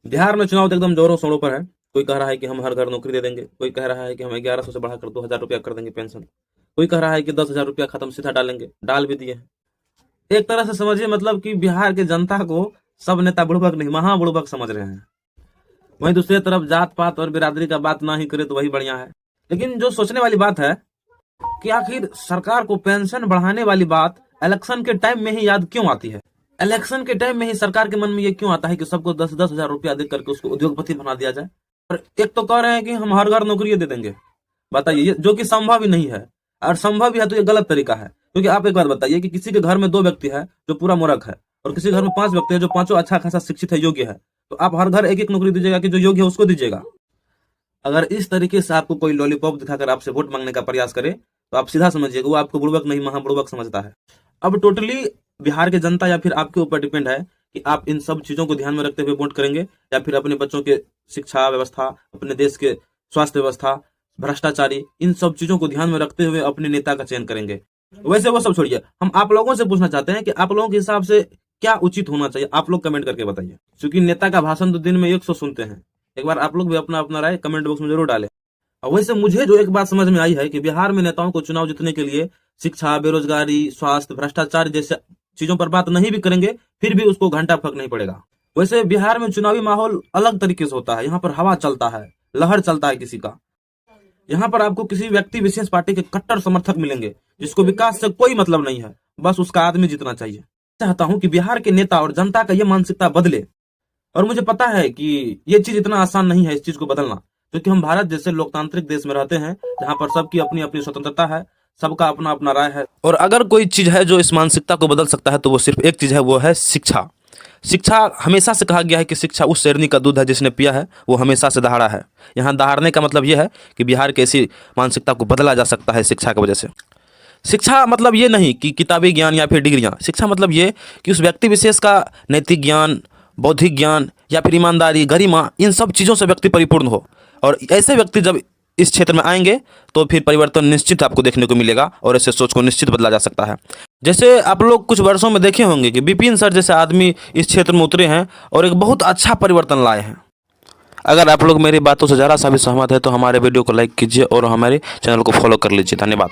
बिहार में चुनाव तो एकदम जोरों शोरों पर है। कोई कह रहा है कि हम हर घर नौकरी दे देंगे, कोई कह रहा है कि हम 1100 से बढ़ाकर 2000 रुपया कर देंगे पेंशन, कोई कह रहा है कि 10,000 रुपया खत्म सीधा डालेंगे, डाल भी दिए हैं। एक तरह से समझिए मतलब कि बिहार के जनता को सब नेता बुड़बक नहीं महा बुड़बक समझ रहे हैं। वहीं दूसरी तरफ जात पात और बिरादरी का बात ना ही करे तो वही बढ़िया है। लेकिन जो सोचने वाली बात है कि आखिर सरकार को पेंशन बढ़ाने वाली बात इलेक्शन के टाइम में ही याद क्यों आती है? इलेक्शन के टाइम में ही सरकार के मन में ये क्यों आता है कि सबको 10-10 हजार रुपया दे करके उसको उद्योगपति बना दिया जाए? और एक तो कह रहे हैं कि हम हर घर नौकरी दे देंगे। बताइए, जो कि संभव ही नहीं है, और संभव भी है तो ये गलत तरीका है। क्योंकि आप एक बात बताइए कि किसी के घर में 2 व्यक्ति है जो पूरा मूर्ख है, और किसी घर में 5 व्यक्ति है जो पांचों अच्छा खासा शिक्षित है, योग्य है, तो आप हर घर एक एक नौकरी दीजिएगा कि जो योग्य है उसको दीजिएगा? अगर इस तरीके से आपको कोई लॉलीपॉप दिखाकर आपसे वोट मांगने का प्रयास करे तो आप सीधा समझिएगा वो आपको बुड़बक नहीं महा बुड़बक समझता है। अब टोटली बिहार के जनता या फिर आपके ऊपर डिपेंड है कि आप इन सब चीजों को ध्यान में रखते हुए वोट करेंगे, या फिर अपने बच्चों के शिक्षा व्यवस्था, अपने देश के स्वास्थ्य व्यवस्था, भ्रष्टाचारी, इन सब चीजों को ध्यान में रखते हुए अपने नेता का चयन करेंगे। वैसे वो सब छोड़िए, हम आप लोगों से पूछना चाहते हैं कि आप लोगों के हिसाब से क्या उचित होना चाहिए, आप लोग कमेंट करके बताइए। क्योंकि नेता का भाषण तो दिन में 100 सुनते हैं। एक बार आप लोग भी अपना अपना राय कमेंट बॉक्स में जरूर डालें। और वैसे मुझे जो एक बात समझ में आई है कि बिहार में नेताओं को चुनाव जीतने के लिए शिक्षा, बेरोजगारी, स्वास्थ्य, भ्रष्टाचार जैसे चीजों पर बात नहीं भी करेंगे फिर भी उसको घंटा फर्क नहीं पड़ेगा। वैसे बिहार में चुनावी माहौल अलग तरीके से होता है। यहाँ पर हवा चलता है, लहर चलता है किसी का। यहाँ पर आपको किसी व्यक्ति विशेष पार्टी के कट्टर समर्थक मिलेंगे जिसको विकास से कोई मतलब नहीं है, बस उसका आदमी जीतना चाहिए। चाहता हूं कि बिहार के नेता और जनता का यह मानसिकता बदले, और मुझे पता है कि ये चीज इतना आसान नहीं है इस चीज को बदलना, क्योंकि हम भारत जैसे लोकतांत्रिक देश में रहते हैं जहां पर सबकी अपनी अपनी स्वतंत्रता है, सबका अपना अपना राय है। और अगर कोई चीज है जो इस मानसिकता को बदल सकता है तो वो सिर्फ एक चीज है, वो है शिक्षा। शिक्षा, हमेशा से कहा गया है कि शिक्षा उस शेरनी का दूध है जिसने पिया है वो हमेशा से दहाड़ा है। यहाँ दहाड़ने का मतलब ये है कि बिहार की ऐसी मानसिकता को बदला जा सकता है शिक्षा की वजह से। शिक्षा मतलब ये नहीं कि किताबी ज्ञान या फिर डिग्रियाँ। शिक्षा मतलब ये कि उस व्यक्ति विशेष का नैतिक ज्ञान, बौद्धिक ज्ञान या फिर ईमानदारी, गरिमा, इन सब चीज़ों से व्यक्ति परिपूर्ण हो। और ऐसे व्यक्ति जब इस क्षेत्र में आएंगे तो फिर परिवर्तन निश्चित आपको देखने को मिलेगा और ऐसे सोच को निश्चित बदला जा सकता है। जैसे आप लोग कुछ वर्षों में देखे होंगे कि विपिन सर जैसे आदमी इस क्षेत्र में उतरे हैं और एक बहुत अच्छा परिवर्तन लाए हैं। अगर आप लोग मेरी बातों से ज़रा सा भी सहमत है तो हमारे वीडियो को लाइक कीजिए और हमारे चैनल को फॉलो कर लीजिए। धन्यवाद।